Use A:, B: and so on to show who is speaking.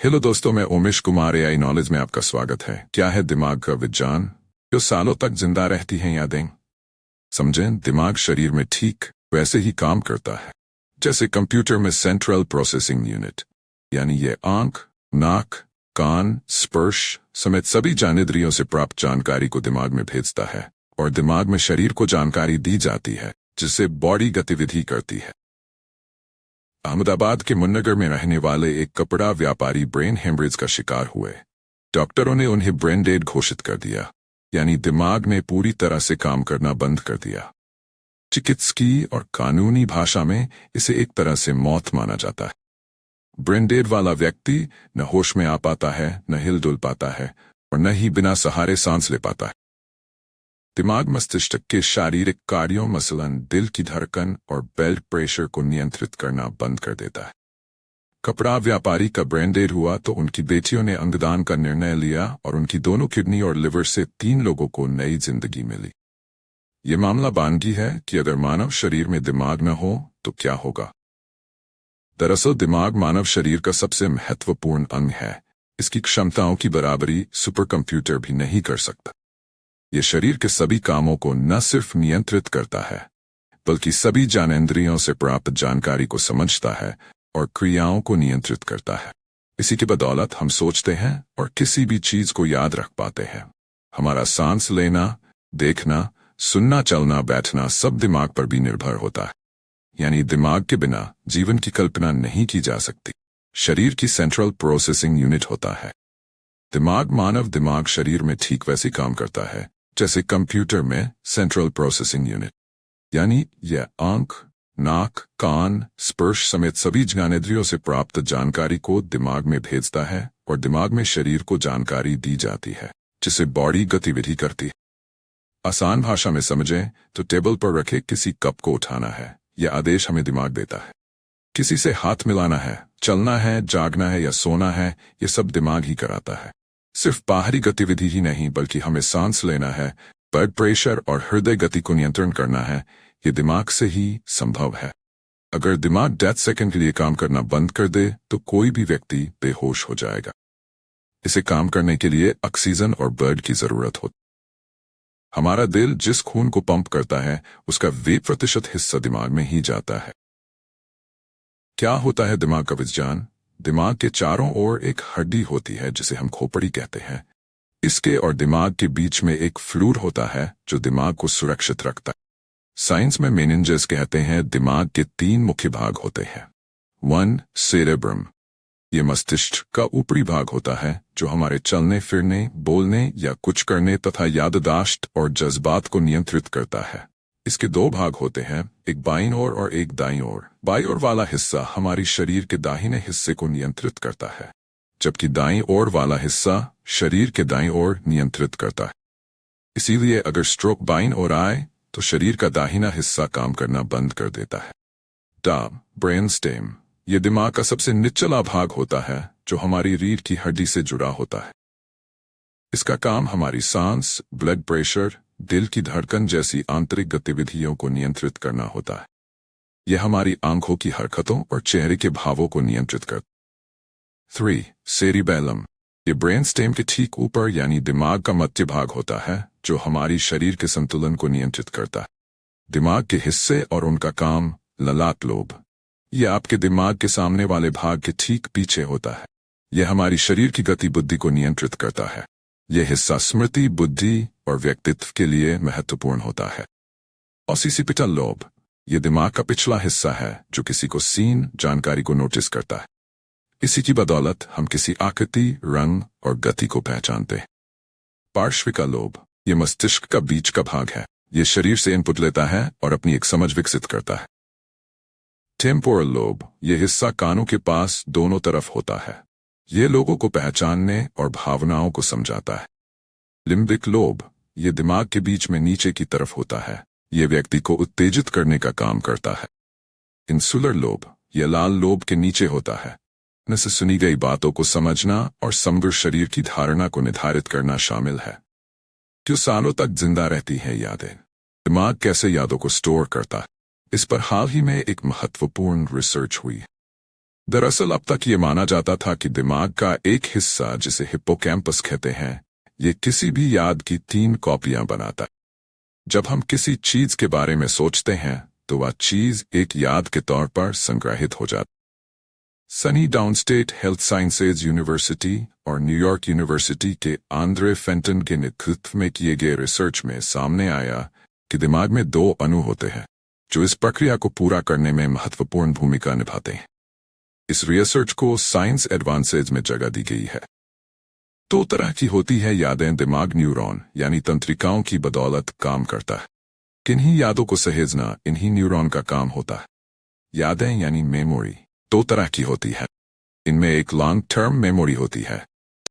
A: Hello दोस्तों, मैं Omesh Kumar AI knowledge में आपका स्वागत है। क्या है दिमाग का विज्ञान, जो सालों तक जिंदा रहती हैं यादें। समझें, दिमाग शरीर में ठीक वैसे ही काम करता है जैसे कंप्यूटर में सेंट्रल प्रोसेसिंग यूनिट, यानी ये आंख, नाक, कान, स्पर्श समेत सभी ज्ञानेंद्रियों से प्राप्त जानकारी को दिमाग में भेजता है और दिमाग में शरीर को जानकारी दी जाती है जिससे बॉडी गतिविधि करती है। अहमदाबाद के मुन्नगर में रहने वाले एक कपड़ा व्यापारी ब्रेन हेमरेज का शिकार हुए। डॉक्टरों ने उन्हें ब्रेन डेड घोषित कर दिया, यानी दिमाग ने पूरी तरह से काम करना बंद कर दिया। चिकित्सकीय और कानूनी भाषा में इसे एक तरह से मौत माना जाता है। ब्रेन डेड वाला व्यक्ति न होश में आ पाता है, न हिल डुल पाता है और न ही बिना सहारे सांस ले पाता है। दिमाग मस्तिष्क के शारीरिक कार्यों मसलन दिल की धड़कन और ब्लड प्रेशर को नियंत्रित करना बंद कर देता है। कपड़ा व्यापारी का ब्रेन डेड हुआ तो उनकी बेटियों ने अंगदान का निर्णय लिया और उनकी दोनों किडनी और लिवर से 3 लोगों को नई जिंदगी मिली। ये मामला बानगी है कि अगर मानव शरीर में दिमाग न हो तो क्या होगा। दरअसल दिमाग मानव शरीर का सबसे महत्वपूर्ण अंग है। इसकी क्षमताओं की बराबरी सुपर कंप्यूटर भी नहीं कर सकता। ये शरीर के सभी कामों को न सिर्फ नियंत्रित करता है बल्कि सभी ज्ञानेंद्रियों से प्राप्त जानकारी को समझता है और क्रियाओं को नियंत्रित करता है। इसी की बदौलत हम सोचते हैं और किसी भी चीज को याद रख पाते हैं। हमारा सांस लेना, देखना, सुनना, चलना, बैठना सब दिमाग पर भी निर्भर होता है। यानी दिमाग के बिना जीवन की कल्पना नहीं की जा सकती। शरीर की सेंट्रल प्रोसेसिंग यूनिट होता है दिमाग। मानव दिमाग शरीर में ठीक वैसे काम करता है जैसे कंप्यूटर में सेंट्रल प्रोसेसिंग यूनिट, यानी यह आंख, नाक, कान, स्पर्श समेत सभी ज्ञानेंद्रियों से प्राप्त जानकारी को दिमाग में भेजता है और दिमाग में शरीर को जानकारी दी जाती है जिससे बॉडी गतिविधि करती है। आसान भाषा में समझें तो टेबल पर रखे किसी कप को उठाना है, यह आदेश हमें दिमाग देता है। किसी से हाथ मिलाना है, चलना है, जागना है या सोना है, ये सब दिमाग ही कराता है। सिर्फ बाहरी गतिविधि ही नहीं बल्कि हमें सांस लेना है, ब्लड प्रेशर और हृदय गति को नियंत्रण करना है, ये दिमाग से ही संभव है। अगर दिमाग 10 सेकंड के लिए काम करना बंद कर दे तो कोई भी व्यक्ति बेहोश हो जाएगा। इसे काम करने के लिए ऑक्सीजन और ब्लड की जरूरत होती। हमारा दिल जिस खून को पंप करता है उसका 20% हिस्सा दिमाग में ही जाता है। क्या होता है दिमाग का विज्ञान। दिमाग के चारों ओर एक हड्डी होती है जिसे हम खोपड़ी कहते हैं। इसके और दिमाग के बीच में एक फ्लूइड होता है जो दिमाग को सुरक्षित रखता है। साइंस में मेनिंजेस कहते हैं दिमाग के 3 मुख्य भाग होते हैं। 1. सेरेब्रम, ये मस्तिष्क का ऊपरी भाग होता है जो हमारे चलने फिरने, बोलने या कुछ करने तथा याददाश्त और जज्बात को नियंत्रित करता है। इसके 2 भाग होते हैं, एक बाईं ओर और एक दाईं ओर। बाईं ओर वाला हिस्सा हमारी शरीर के दाहिने हिस्से को नियंत्रित करता है, जबकि दाईं ओर वाला हिस्सा शरीर के दाईं ओर नियंत्रित करता है। इसीलिए अगर स्ट्रोक बाईं ओर आए तो शरीर का दाहिना हिस्सा काम करना बंद कर देता है। ब्रेन स्टेम, ये दिमाग का सबसे निचला भाग होता है जो हमारी रीढ़ की हड्डी से जुड़ा होता है। इसका काम हमारी सांस, ब्लड प्रेशर, दिल की धड़कन जैसी आंतरिक गतिविधियों को नियंत्रित करना होता है। यह हमारी आंखों की हरकतों और चेहरे के भावों को नियंत्रित करता है। 3. सेरिबेलम, ये ब्रेन स्टेम के ठीक ऊपर यानी दिमाग का मध्य भाग होता है जो हमारी शरीर के संतुलन को नियंत्रित करता है। दिमाग के हिस्से और उनका काम ललाट लोब, यह आपके दिमाग के सामने वाले भाग के ठीक पीछे होता है। यह हमारी शरीर की गति बुद्धि को नियंत्रित करता है। यह हिस्सा स्मृति, बुद्धि और व्यक्तित्व के लिए महत्वपूर्ण होता है। ऑसिसिपिटल लोब, यह दिमाग का पिछला हिस्सा है जो किसी को सीन जानकारी को नोटिस करता है। इसी की बदौलत हम किसी आकृति, रंग और गति को पहचानते हैं। पार्श्विका लोब, यह मस्तिष्क का बीच का भाग है। यह शरीर से इनपुट लेता है और अपनी एक समझ विकसित करता है। टेम्पोरल लोब, यह हिस्सा कानों के पास दोनों तरफ होता है। यह लोगों को पहचानने और भावनाओं को समझाता है। लिम्बिक लोब, यह दिमाग के बीच में नीचे की तरफ होता है। यह व्यक्ति को उत्तेजित करने का काम करता है। इंसुलर लोब, यह लाल लोब के नीचे होता है। इनसे सुनी गई बातों को समझना और समग्र शरीर की धारणा को निर्धारित करना शामिल है। क्यों सालों तक जिंदा रहती हैं यादें। दिमाग कैसे यादों को स्टोर करता है, इस पर हाल ही में एक महत्वपूर्ण रिसर्च हुई। दरअसल अब तक ये माना जाता था कि दिमाग का एक हिस्सा, जिसे हिप्पोकैम्पस कहते हैं, ये किसी भी याद की 3 कॉपियां बनाता है। जब हम किसी चीज के बारे में सोचते हैं तो वह चीज एक याद के तौर पर संग्रहित हो जाती। सनी डाउनस्टेट हेल्थ साइंसेज यूनिवर्सिटी और न्यूयॉर्क यूनिवर्सिटी के आंद्रे फेंटन के नेतृत्व में किए गए रिसर्च में सामने आया कि दिमाग में 2 अणु होते हैं जो इस प्रक्रिया को पूरा करने में महत्वपूर्ण भूमिका निभाते हैं। इस रिसर्च को साइंस एडवांसेज में जगह दी गई है। 2 तरह की होती है यादें। दिमाग न्यूरॉन यानी तंत्रिकाओं की बदौलत काम करता है। किन्हीं यादों को सहेजना इन्हीं न्यूरॉन का काम होता है। यादें यानी मेमोरी 2 तरह की होती है। इनमें एक लॉन्ग टर्म मेमोरी होती है